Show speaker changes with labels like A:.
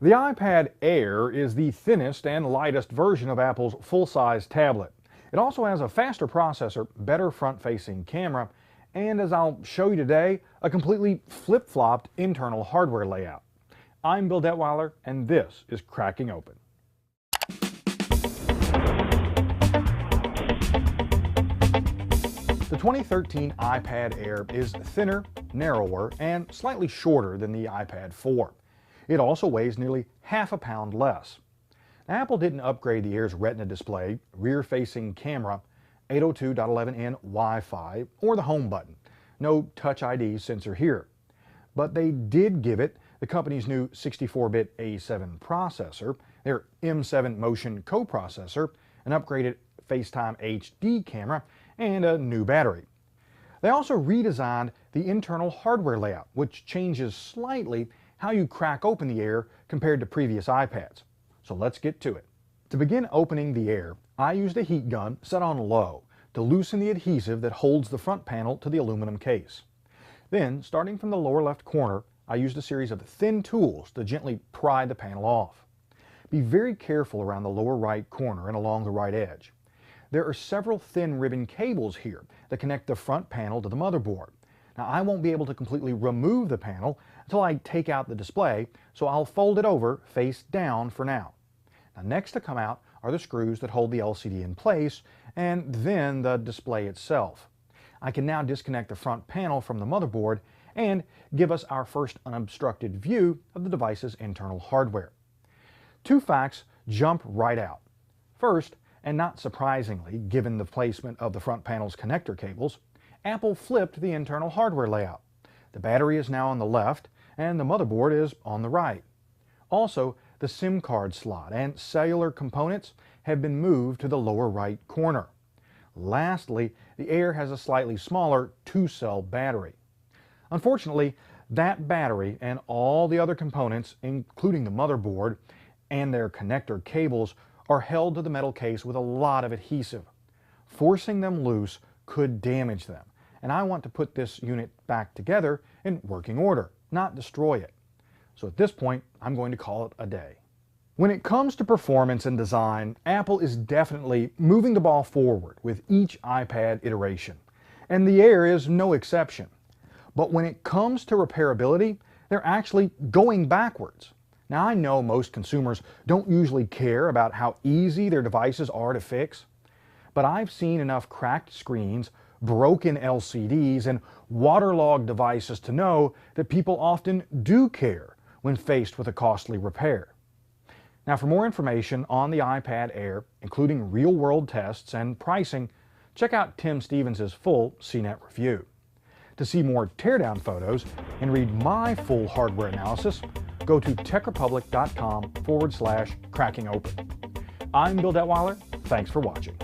A: The iPad Air is the thinnest and lightest version of Apple's full-size tablet. It also has a faster processor, better front-facing camera, and as I'll show you today, a completely flip-flopped internal hardware layout. I'm Bill Detweiler, and this is Cracking Open. The 2013 iPad Air is thinner, narrower, and slightly shorter than the iPad 4. It also weighs nearly half a pound less. Now, Apple didn't upgrade the Air's Retina display, rear-facing camera, 802.11n Wi-Fi, or the home button. No Touch ID sensor here. But they did give it the company's new 64-bit A7 processor, their M7 Motion coprocessor, an upgraded FaceTime HD camera, and a new battery. They also redesigned the internal hardware layout, which changes slightly how you crack open the Air compared to previous iPads. So let's get to it. To begin opening the Air, I used a heat gun set on low to loosen the adhesive that holds the front panel to the aluminum case. Then, starting from the lower left corner, I used a series of thin tools to gently pry the panel off. Be very careful around the lower right corner and along the right edge. There are several thin ribbon cables here that connect the front panel to the motherboard. Now, I won't be able to completely remove the panel until I take out the display, so I'll fold it over face down for now. Now, next to come out are the screws that hold the LCD in place, and then the display itself. I can now disconnect the front panel from the motherboard and give us our first unobstructed view of the device's internal hardware. Two facts jump right out. First, and not surprisingly given the placement of the front panel's connector cables, Apple flipped the internal hardware layout. The battery is now on the left and the motherboard is on the right. Also, the SIM card slot and cellular components have been moved to the lower right corner. Lastly, the Air has a slightly smaller 2-cell battery. Unfortunately, that battery and all the other components, including the motherboard and their connector cables, are held to the metal case with a lot of adhesive. Forcing them loose could damage them, and I want to put this unit back together in working order, not destroy it. So at this point, I'm going to call it a day. When it comes to performance and design, Apple is definitely moving the ball forward with each iPad iteration, and the Air is no exception. But when it comes to repairability, they're actually going backwards. Now, I know most consumers don't usually care about how easy their devices are to fix, but I've seen enough cracked screens, broken LCDs, and waterlogged devices to know that people often do care when faced with a costly repair. Now, for more information on the iPad Air, including real-world tests and pricing, check out Tim Stevens' full CNET review. To see more teardown photos and read my full hardware analysis, go to techrepublic.com/crackingopen. I'm Bill Detweiler. Thanks for watching.